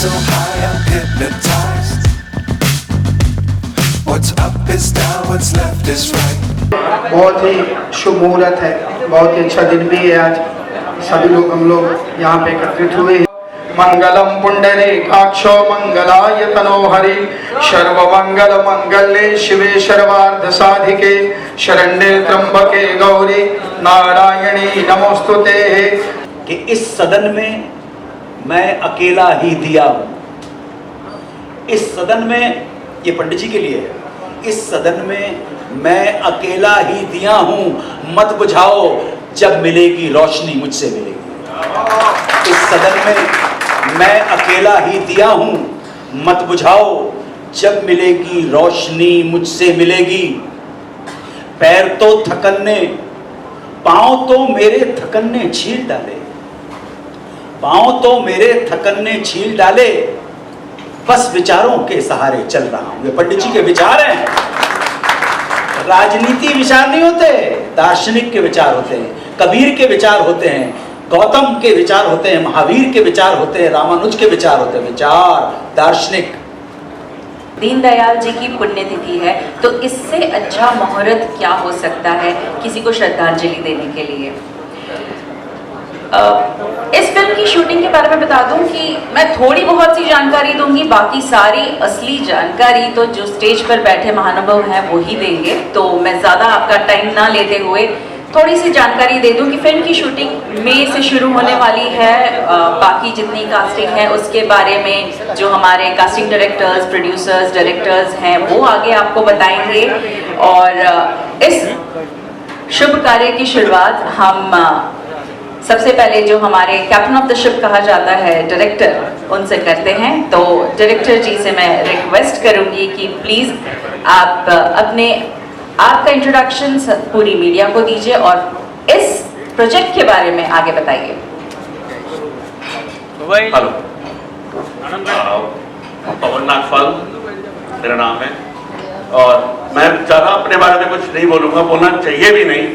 so high I'm hypnotized. What's up is down, what's left is right. बहुत ही शुभ मुहूर्त है, बहुत ही अच्छा दिन भी है आज। सभी लोग हम लोग यहाँ पे एकत्रित हुए हैं। मंगलम पुंडरीकाक्षो मंगलाय तनोहरि सर्वमंगल मंगल्ये शिवे सर्वार्थ साधिके शरण्ये त्र्यंबके गौरी नारायणी नमोस्तुते। कि इस सदन में मैं अकेला ही दिया हूं। इस सदन में, ये पंडित जी के लिए है, इस सदन में मैं अकेला ही दिया हूं, मत बुझाओ जब मिलेगी रोशनी मुझसे मिलेगी। इस सदन में मैं अकेला ही दिया हूं, मत बुझाओ जब मिलेगी रोशनी मुझसे मिलेगी। पैर तो थकन्ने, पांव तो मेरे थकन्ने छील डाले, पांव तो मेरे थकन्ने छील डाले, बस विचारों के सहारे चल रहा हूं। ये पंडित जी के विचार हैं। राजनीति विचार नहीं होते, दार्शनिक के विचार होते हैं, कबीर के विचार होते हैं, गौतम के विचार होते हैं, महावीर के विचार होते हैं, रामानुज के विचार होते हैं। विचार दार्शनिक। दीनदयाल जी की पुण्यतिथि है, तो इससे अच्छा मुहूर्त क्या हो सकता है किसी को श्रद्धांजलि देने के लिए। इस फिल्म की शूटिंग के बारे में बता दूं कि मैं थोड़ी बहुत सी जानकारी दूंगी, बाकी सारी असली जानकारी तो जो स्टेज पर बैठे महानुभाव हैं वो ही देंगे। तो मैं ज़्यादा आपका टाइम ना लेते हुए थोड़ी सी जानकारी दे दूं कि फिल्म की शूटिंग मई से शुरू होने वाली है। बाकी जितनी कास्टिंग है उसके बारे में जो हमारे कास्टिंग डायरेक्टर्स, प्रोड्यूसर्स, डायरेक्टर्स हैं वो आगे आपको बताएंगे। और इस शुभ कार्य की शुरुआत हम सबसे पहले जो हमारे कैप्टन ऑफ द शिप कहा जाता है, डायरेक्टर, उनसे करते हैं। तो डायरेक्टर जी से मैं रिक्वेस्ट करूंगी कि प्लीज़ आप आपका इंट्रोडक्शन पूरी मीडिया को दीजिए और इस प्रोजेक्ट के बारे में आगे बताइए। हेलो, पवन नागपाल मेरा नाम है और मैं ज़्यादा अपने बारे में कुछ नहीं बोलूँगा, बोलना चाहिए भी नहीं।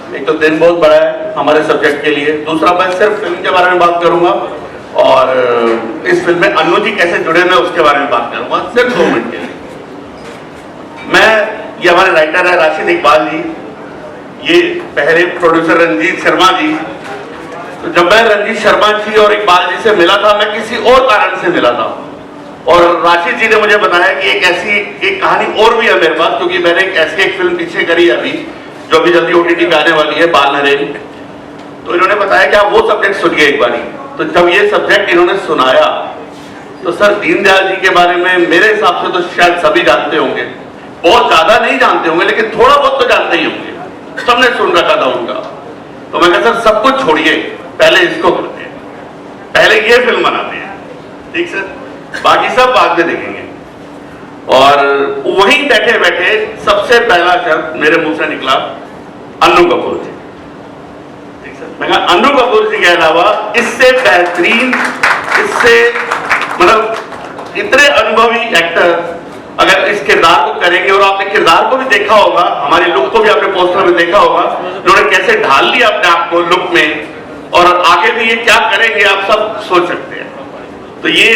एक तो दिन बहुत बड़ा है हमारे सब्जेक्ट के लिए, दूसरा मैं सिर्फ फिल्म के बारे में बात करूंगा और इस फिल्म में अन्नू जी कैसे जुड़े मैं उसके बारे में बात करूंगा सिर्फ 2 मिनट के लिए। ये हमारे राइटर है राशिद इकबाल जी, ये पहले प्रोड्यूसर रंजीत शर्मा जी। तो जब मैं रंजीत शर्मा जी और इकबाल जी से मिला था, मैं किसी और कारण से मिला था और राशिद जी ने मुझे बताया कि एक कहानी और भी है मेरे पास, क्योंकि मैंने एक फिल्म पीछे करी अभी जो भी जल्दी OTT पे आने वाली है, बाल नरेन। तो इन्होंने बताया कि आप वो सब्जेक्ट सुनिए एक बारी। तो जब ये सब्जेक्ट इन्होंने सुनाया तो सर दीनदयाल जी के बारे में मेरे हिसाब से तो शायद सभी जानते होंगे, बहुत ज्यादा नहीं जानते होंगे लेकिन थोड़ा बहुत तो जानते ही होंगे, सबने सुन रखा था उनका। तो मैं कहता सर सब कुछ छोड़िए, पहले इसको करते हैं, पहले ये फिल्म बनाते हैं, ठीक सर, बाकी सब बाद में देखेंगे। और वहीं बैठे बैठे सबसे पहला शब्द मेरे मुंह से निकला अन्नू कपूर जी। ठीक सर, मैं कहा अन्नू कपूर जी के अलावा इससे बेहतरीन, इससे मतलब इतने अनुभवी एक्टर अगर इस किरदार को करेंगे, और आपने किरदार को भी देखा होगा, हमारे लुक को भी आपने पोस्टर में देखा होगा, उन्होंने कैसे ढाल लिया अपने आप को लुक में, और आगे भी ये क्या करेंगे आप सब सोच सकते हैं। तो ये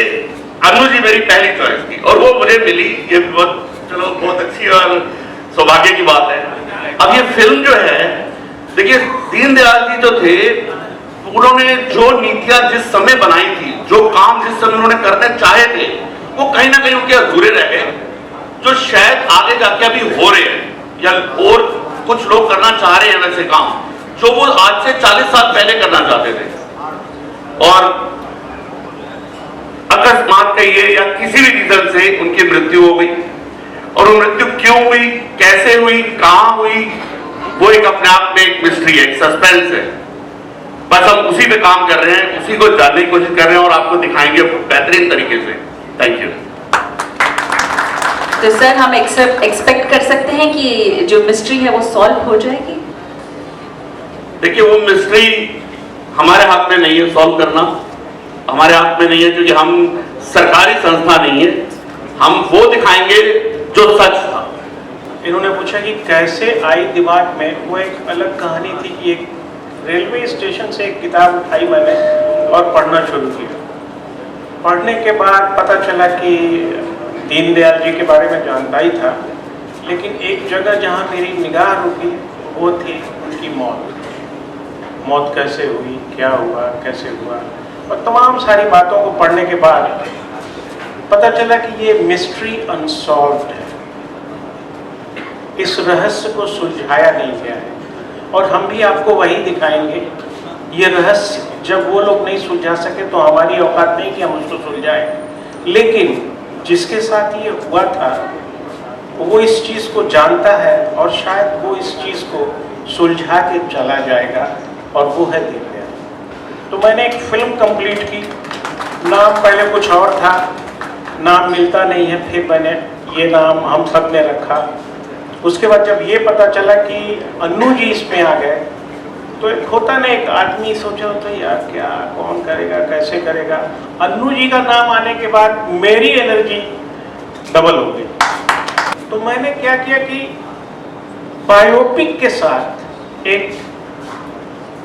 अन्नू जी मेरी पहली चॉइस थी और वो मुझे मिली, ये बहुत अच्छी और सौभाग्य की बात है। अब ये फिल्म जो है, देखिए दीनदयाल जी जो थे, उन्होंने जो नीतियां जिस समय बनाई थी, जो काम जिस समय उन्होंने करने चाहे थे, वो कहीं ना कहीं उनके अधूरे रह गए, जो शायद आगे जाके अभी हो रहे हैं या और कुछ लोग करना चाह रहे हैं वैसे काम, जो वो आज से 40 साल पहले करना चाहते थे। और अकस्मात कहिए या किसी भी रीजन से उनकी मृत्यु हो गई, और वो मृत्यु क्यों हुई, कैसे हुई, कहां हुई, वो एक अपने आप में एक मिस्ट्री है, एक सस्पेंस है। बस हम उसी पे काम कर रहे हैं, उसी को जानने की कोशिश कर रहे हैं और आपको दिखाएंगे बेहतरीन तरीके से। Thank you. तो सर हम एक्सपेक्ट कर सकते हैं कि जो मिस्ट्री है वो सॉल्व हो जाएगी? देखिए वो मिस्ट्री हमारे हाथ में नहीं है, सॉल्व करना हमारे हाथ में नहीं है, क्योंकि हम सरकारी संस्था नहीं है, हम वो दिखाएंगे जो सच था। इन्होंने पूछा कि कैसे आई दिमाग में, वो एक अलग कहानी थी कि एक रेलवे स्टेशन से एक किताब उठाई मैंने और पढ़ना शुरू किया। पढ़ने के बाद पता चला कि दीनदयाल जी के बारे में जानता ही था, लेकिन एक जगह जहाँ मेरी निगाह रुकी वो थी उनकी मौत कैसे हुई, क्या हुआ, कैसे हुआ, और तमाम सारी बातों को पढ़ने के बाद पता चला कि ये मिस्ट्री अनसॉल्व्ड है, इस रहस्य को सुलझाया नहीं गया है। और हम भी आपको वही दिखाएंगे। ये रहस्य जब वो लोग नहीं सुलझा सके तो हमारी औकात नहीं कि हम उसको सुलझाएं, लेकिन जिसके साथ ये हुआ था वो इस चीज़ को जानता है और शायद वो इस चीज़ को सुलझा के चला जाएगा, और वो है दीनदयाल। तो मैंने एक फिल्म कंप्लीट की, नाम पहले कुछ और था, नाम मिलता नहीं है, फिर मैंने ये नाम हम सब ने रखा। उसके बाद जब ये पता चला कि अन्नू जी इसमें आ गए, तो एक होता ना, एक आदमी सोचा होता है यार क्या, कौन करेगा, कैसे करेगा। अन्नू जी का नाम आने के बाद मेरी एनर्जी डबल हो गई। तो मैंने क्या किया कि बायोपिक के साथ एक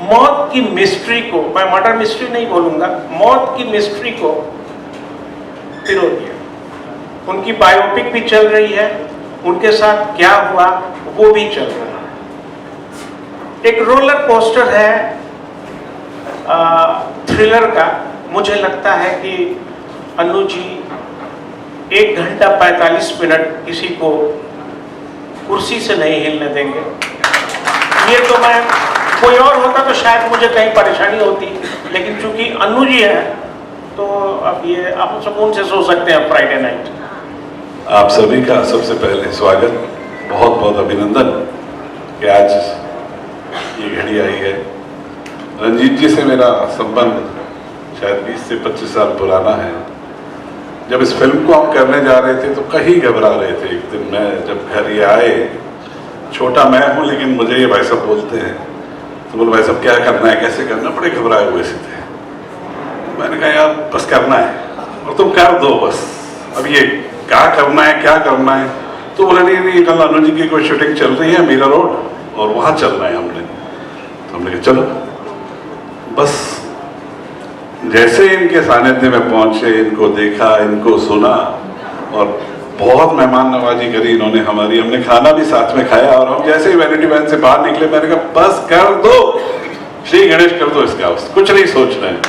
मौत की मिस्ट्री को, मैं मर्डर मिस्ट्री नहीं बोलूंगा, मौत की मिस्ट्री को पिरो दिया। उनकी बायोपिक भी चल रही है, उनके साथ क्या हुआ वो भी चल रहा है। एक रोलर कोस्टर है थ्रिलर का। मुझे लगता है कि अन्नू जी 1 घंटा 45 मिनट किसी को कुर्सी से नहीं हिलने देंगे। ये तो मैं, कोई और होता तो शायद मुझे कहीं परेशानी होती, लेकिन चूंकि अन्नू जी है तो अब ये आप सुकून से सो सकते हैं फ्राइडे नाइट। आप सभी का सबसे पहले स्वागत, बहुत बहुत अभिनंदन कि आज ये घड़ी आई है। रंजीत जी से मेरा संबंध शायद 20 से 25 साल पुराना है। जब इस फिल्म को हम करने जा रहे थे तो कहीं घबरा रहे थे। एक दिन मैं जब घर ये आए, छोटा मैं हूँ लेकिन मुझे ये भाई साहब बोलते हैं, तो बोले भाई साहब क्या करना है, कैसे करना है, बड़े घबराए हुए से थे। मैंने कहा यार बस करना है और तुम कर दो बस, अब ये क्या करना है, क्या करना है। तो बोले नहीं कल अनु जी की कोई शूटिंग चल रही है मीरा रोड और वहाँ चलना है हमने। तो हमने कहा चलो। बस जैसे इनके सानिध्य में पहुंचे, इनको देखा, इनको सुना और बहुत मेहमान नवाजी करी इन्होंने हमारी। हमने खाना भी साथ में खाया और हम जैसे ही वैनिटी वैन से बाहर निकले मैंने कहा बस कर दो, श्री गणेश कर दो इसका, कुछ नहीं सोच रहे हैं।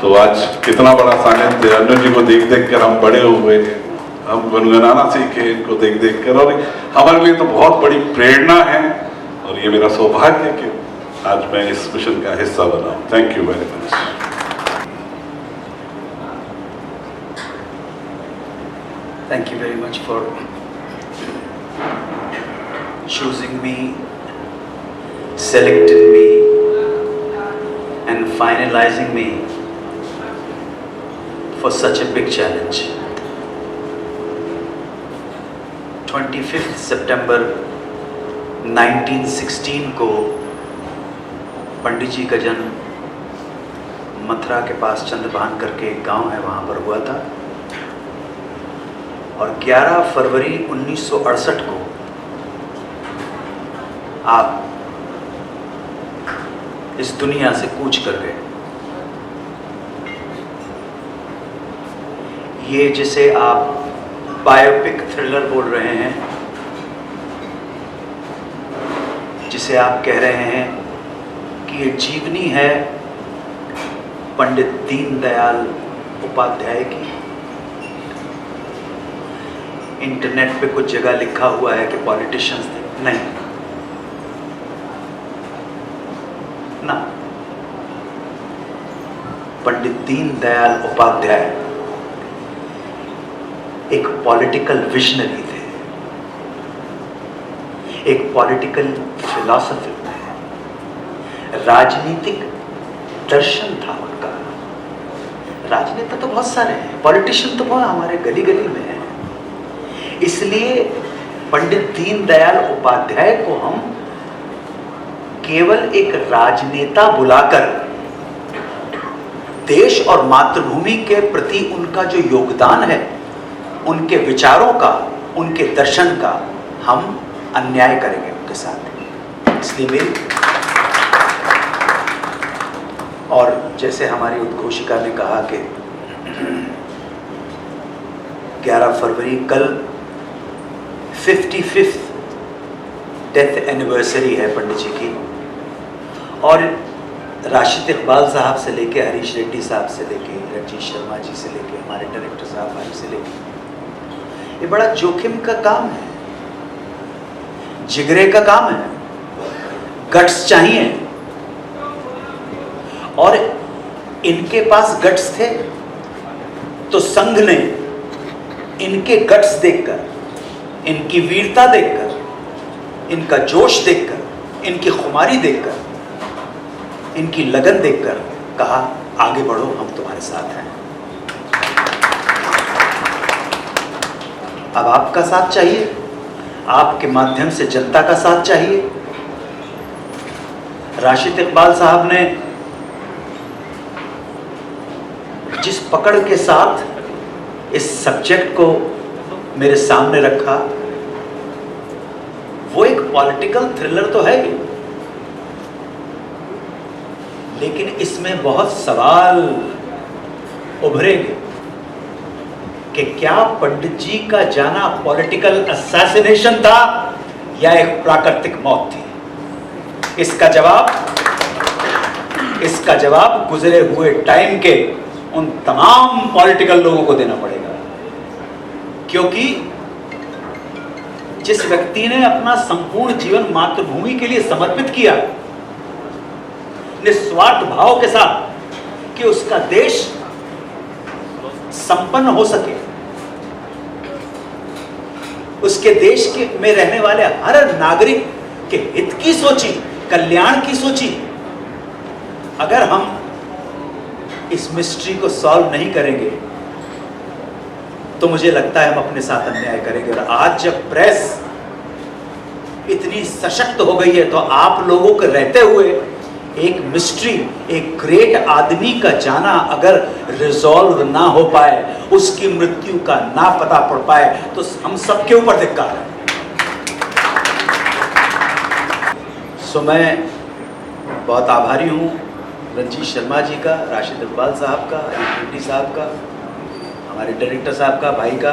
तो आज कितना बड़ा सानिध्य, अनु जी को देख देख कर हम बड़े हुए, हम गुनगुनाना सीखे इनको देख देख कर, और हमारे लिए तो बहुत बड़ी प्रेरणा है। और ये मेरा सौभाग्य है कि आज मैं इस मिशन का हिस्सा बना हूँ। Thank you very much. Thank you very much for choosing me, selecting me and finalizing me for such a big challenge. 25th September 1916 को पंडित जी का जन्म मथुरा के पास चंद्रभान करके एक गांव है वहाँ पर हुआ था, और 11 फरवरी 1968 को आप इस दुनिया से कूच कर गए। ये जिसे आप बायोपिक थ्रिलर बोल रहे हैं, जिसे आप कह रहे हैं कि ये जीवनी है पंडित दीनदयाल उपाध्याय की। इंटरनेट पे कुछ जगह लिखा हुआ है कि पॉलिटिशियंस थे, नहीं ना, पंडित दीनदयाल उपाध्याय एक पॉलिटिकल विजनरी थे, एक पॉलिटिकल फिलॉसफी थे, राजनीतिक दर्शन था उनका। राजनेता तो बहुत सारे हैं, पॉलिटिशियन तो बहुत हमारे गली गली में है। इसलिए पंडित दीनदयाल उपाध्याय को हम केवल एक राजनेता बुलाकर देश और मातृभूमि के प्रति उनका जो योगदान है, उनके विचारों का, उनके दर्शन का हम अन्याय करेंगे उनके साथ। इसलिए मेरी, और जैसे हमारी उद्घोषिका ने कहा कि 11 फरवरी कल 55th डेथ एनिवर्सरी है पंडित जी की, और राशिद इकबाल साहब से लेके हरीश रेड्डी साहब से लेके रंजीत शर्मा जी से लेके हमारे डायरेक्टर साहब भाई से लेके, ये बड़ा जोखिम का काम है, जिगरे का काम है, गट्स चाहिए। और इनके पास गट्स थे तो संघ ने इनके गट्स देखकर, इनकी वीरता देखकर, इनका जोश देखकर, इनकी खुमारी देखकर, इनकी लगन देखकर कहा आगे बढ़ो, हम तुम्हारे साथ हैं। अब आपका साथ चाहिए, आपके माध्यम से जनता का साथ चाहिए। राशिद इकबाल साहब ने जिस पकड़ के साथ इस सब्जेक्ट को मेरे सामने रखा, वो एक पॉलिटिकल थ्रिलर तो है ही, लेकिन इसमें बहुत सवाल उभरेंगे कि क्या पंडित जी का जाना पॉलिटिकल असैसिनेशन था या एक प्राकृतिक मौत थी। इसका जवाब गुजरे हुए टाइम के उन तमाम पॉलिटिकल लोगों को देना पड़ेगा, क्योंकि जिस व्यक्ति ने अपना संपूर्ण जीवन मातृभूमि के लिए समर्पित किया निस्वार्थ भाव के साथ कि उसका देश संपन्न हो सके, उसके देश के में रहने वाले हर नागरिक के हित की सोची, कल्याण की सोची, अगर हम इस मिस्ट्री को सॉल्व नहीं करेंगे तो मुझे लगता है हम अपने साथ अन्याय करेंगे। और आज जब प्रेस इतनी सशक्त हो गई है तो आप लोगों के रहते हुए एक मिस्ट्री, एक ग्रेट आदमी का जाना अगर रिजॉल्व ना हो पाए, उसकी मृत्यु का ना पता पड़ पाए, तो हम सबके ऊपर धिक्कार है। सो मैं बहुत आभारी हूँ रंजीत शर्मा जी का, राशिद इकबाल साहब का, हरीश रेड्डी साहब का, हमारे डायरेक्टर साहब का, भाई का,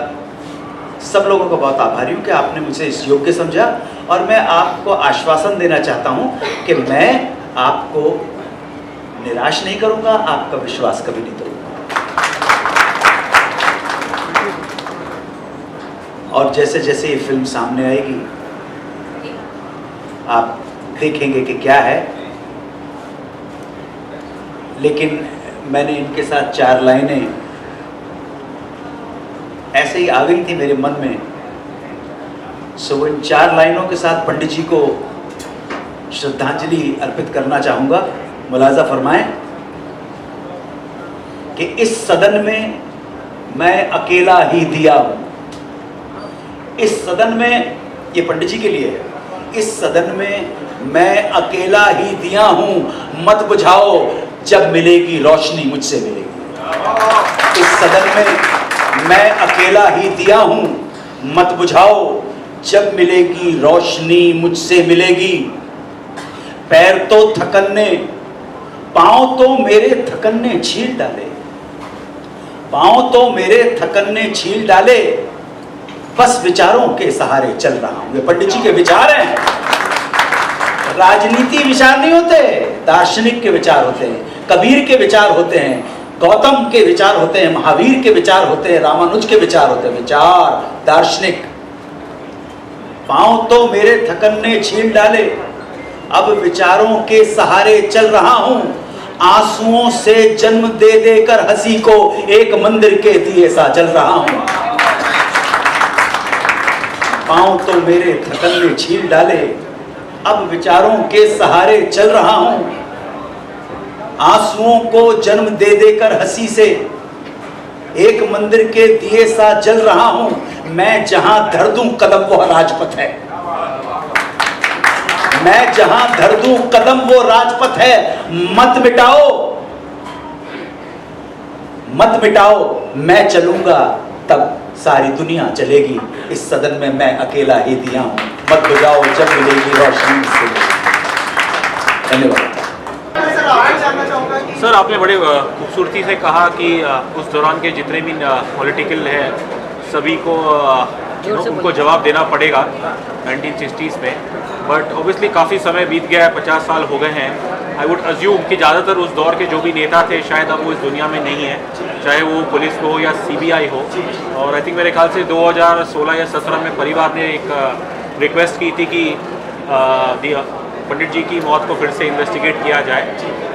सब लोगों का बहुत आभारी हूँ कि आपने मुझे इस योग्य समझा। और मैं आपको आश्वासन देना चाहता हूँ कि मैं आपको निराश नहीं करूँगा, आपका विश्वास कभी नहीं तोड़ूंगा। और जैसे जैसे ये फिल्म सामने आएगी आप देखेंगे कि क्या है, लेकिन मैंने इनके साथ 4 लाइनें ऐसे ही आ गई थी मेरे मन में। सो इन 4 लाइनों के साथ पंडित जी को श्रद्धांजलि अर्पित करना चाहूँगा। मुलाजा फरमाएं कि इस सदन में मैं अकेला ही दिया हूँ। इस सदन में, ये पंडित जी के लिए है, इस सदन में मैं अकेला ही दिया हूँ, मत बुझाओ जब मिलेगी रोशनी मुझसे मिलेगी। इस सदन में मैं अकेला ही दिया हूँ, मत बुझाओ जब मिलेगी रोशनी मुझसे मिलेगी। पैर तो थकन्ने, पाँव तो मेरे थकन्ने छील डाले, पाँव तो मेरे थकन्ने छील डाले, बस विचारों के सहारे चल रहा हूं। ये पंडित जी के विचार हैं। राजनीति विचार नहीं होते, दार्शनिक के विचार होते हैं, कबीर के विचार होते हैं, गौतम के विचार होते हैं, महावीर के विचार होते हैं, रामानुज के विचार होते हैं। विचार दार्शनिक। पाँव तो मेरे थकन्ने छील डाले, अब विचारों के सहारे चल रहा हूं, आंसुओं से जन्म दे देकर हंसी को एक मंदिर के दिए सा जल रहा हूं। पाँव तो मेरे थकन्ने छील डाले, अब विचारों के सहारे चल रहा हूं, आंसुओं को जन्म दे देकर हंसी से एक मंदिर के दिए सा जल रहा हूं। मैं जहां धर दूं कदम वो राजपथ है, मैं जहां धर दूं कदम वो राजपथ है। मत मिटाओ, मत मिटाओ, मैं चलूंगा तब सारी दुनिया चलेगी। इस सदन में मैं अकेला ही दिया हूं, मत बुझाओ जब मिलेगी रोशनी से। धन्यवाद। जानना चाहूँगा कि सर आपने बड़े खूबसूरती से कहा कि उस दौरान के जितने भी पॉलिटिकल है सभी को उनको जवाब देना पड़ेगा 1960s में, बट ऑब्वियसली काफ़ी समय बीत गया है, 50 साल हो गए हैं। आई वुड अज्यूम कि ज़्यादातर उस दौर के जो भी नेता थे शायद अब वो इस दुनिया में नहीं है, चाहे वो पुलिस हो या CBI हो। और आई थिंक मेरे ख्याल से 2016 या 17 में परिवार ने एक रिक्वेस्ट की थी कि पंडित जी की मौत को फिर से इन्वेस्टिगेट किया जाए,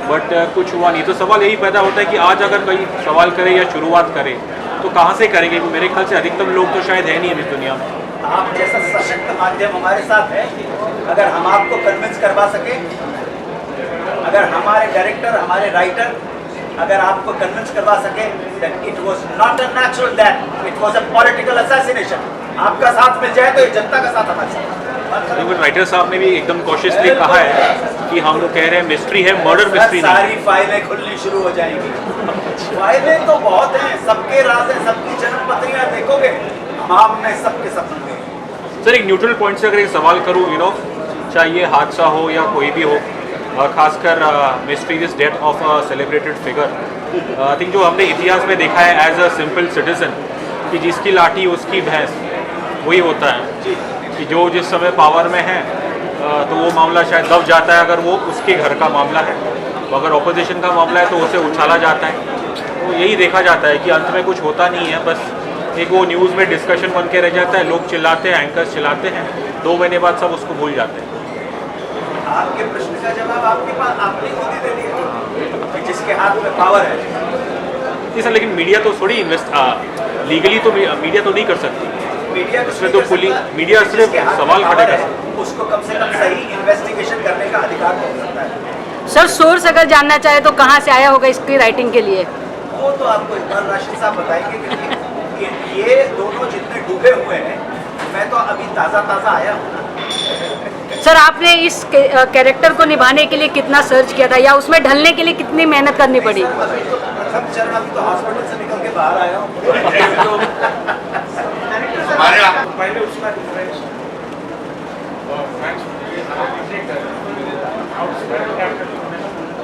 बट कुछ हुआ नहीं। तो सवाल यही पैदा होता है कि आज अगर कोई सवाल करे या शुरुआत करे तो कहाँ से करेंगे? मेरे ख्याल से अधिकतम लोग तो शायद है नहीं इस दुनिया में। आप जैसा सशक्त माध्यम हमारे साथ है, अगर हम आपको कन्विंस करवा सके, अगर हमारे डायरेक्टर, हमारे राइटर अगर आपको कन्विंस करवा सके that it was not a natural death, it was a political assassination, आपका साथ मिल जाए तो ये जनता का साथ हमारे साथ। लेकिन राइटर साहब ने भी एकदम कॉशियसली कहा है कि हम लोग कह रहे हैं मिस्ट्री है, मर्डर मिस्ट्री नहीं। सारी फाइलें खुलनी शुरू हो जाएंगी। फाइलें तो बहुत हैं, सबके राज हैं, सबकी जन्म पत्रियां देखोगे, हम में सबके सब मिल गए। सर एक न्यूट्रल पॉइंट से अगर एक सवाल करूँ, चाहे ये हादसा हो या कोई भी हो, खासकर mysterious death of a celebrated figure, I think जो हमने इतिहास में देखा है एज अ सिंपल सिटीजन कि जिसकी लाठी उसकी भैंस, वही होता है कि जो जिस समय पावर में है तो वो मामला शायद दब जाता है अगर वो उसके घर का मामला है, तो अगर ऑपोजिशन का मामला है तो उसे उछाला जाता है। तो यही देखा जाता है कि अंत में कुछ होता नहीं है, बस एक वो न्यूज़ में डिस्कशन बन के रह जाता है, लोग चिल्लाते हैं, एंकर्स चिल्लाते हैं, 2 महीने बाद सब उसको भूल जाते हैं। आपके प्रश्न का जवाब आपके पास आपने खुद ही दे दिया, जिसके हाथ में पावर है। जी सर, लेकिन मीडिया तो थोड़ी लीगली तो मीडिया तो नहीं कर सकती, मीडिया उसमें तो मीडिया सिर्फ सवाल खड़े कर सकती है, उसको कम से कम सही इन्वेस्टिगेशन करने का अधिकार हो सकता है। सर सोर्स अगर जानना चाहे तो कहाँ से आया होगा इसकी राइटिंग के लिए? वो तो आपको इकबाल राशिद साहब बताएंगे, क्योंकि ये दोनों जितने डूबे हुए हैं, मैं तो अभी ताज़ा आया हूँ ना। सर आपने इस कैरेक्टर को निभाने के लिए कितना सर्च किया था या उसमें ढलने के लिए कितनी मेहनत करनी पड़ी? अभी तो प्रथम चरण, अभी तो हॉस्पिटल से निकल के बाहर आया हूँ। पहले उसका डिफरेंस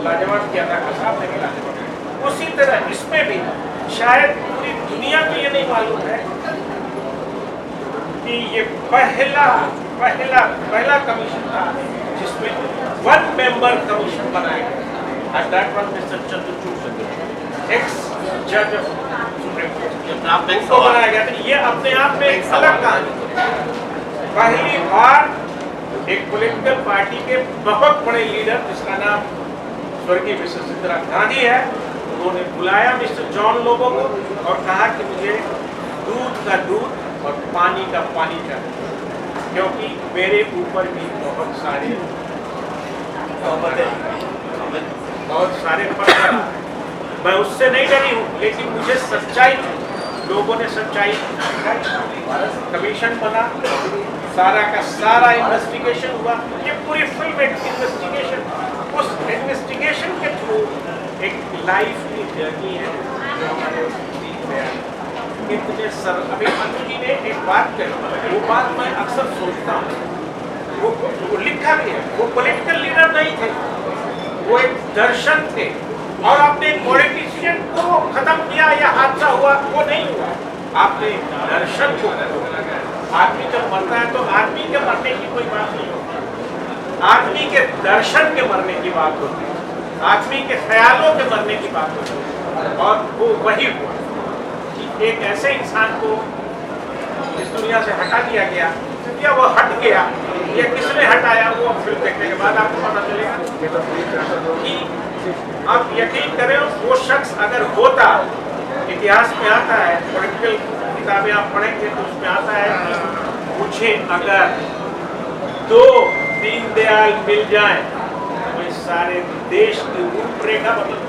लाजवाब किया था, कसाब ने भी लाजवाब। उसी तरह इसमें भी शायद पूरी दुनिया को ये नहीं मालूम है कि ये पहला कमीशन था जिसमें 1 मेंबर कमीशन बनाया गया। And that was mister Chandrachud, x जज ऑफ सुप्रीम कोर्ट, को बनाया गया था। ये अपने आप में एक अलग कहानी। पहली बार एक पॉलिटिकल पार्टी के बहुत बड़े लीडर, जिसका नाम स्वर्गीय मिस्टर इंदिरा गांधी है, उन्होंने बुलाया मिस्टर जॉन लोबो को और कहा कि मुझे दूध का दूध और पानी का पानी चाहिए, क्योंकि मेरे ऊपर भी बहुत सारे पत्थर, मैं उससे नहीं डरी हूँ, लेकिन मुझे सच्चाई, लोगों ने सच्चाई कमीशन बना, सारा का सारा इन्वेस्टिगेशन हुआ। ये पूरी फिल्म एक इन्वेस्टिगेशन, उस इन्वेस्टिगेशन के थ्रू एक लाइफ की जर्नी है जो हमारे बीच में है। कितने सर, अभी मंजू जी ने एक बात कही, वो बात मैं अक्सर सोचता हूँ, वो लिखा भी है, वो पॉलिटिकल लीडर नहीं थे, वो एक दर्शन थे, और आपने एक पॉलिटिशियन को खत्म किया या हादसा हुआ, वो नहीं हुआ, आपने दर्शन को। आदमी जब मरता है तो आदमी के मरने की कोई बात नहीं होती, आदमी के दर्शन के मरने की बात होती है, आदमी के ख्यालों के मरने की बात होती है। और वो वही हुआ कि एक ऐसे इंसान को इस दुनिया से हटा दिया गया, या वो हट गया, या किसने हटाया, वो फिल्म देखने के बाद आपको पता चलेगा। कि आप यकीन करें, वो शख्स अगर होता, इतिहास में आता है, पॉलिटिकल किताबें आप पढ़ेंगे तो उसमें आता है कि मुझे अगर 2 दीनदयाल मिल जाएं तो इस सारे देश की रूपरेखा बदल।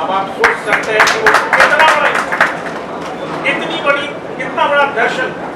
अब आप सोच सकते हैं कि वो कितना बड़ा, कितना बड़ा दर्शन था।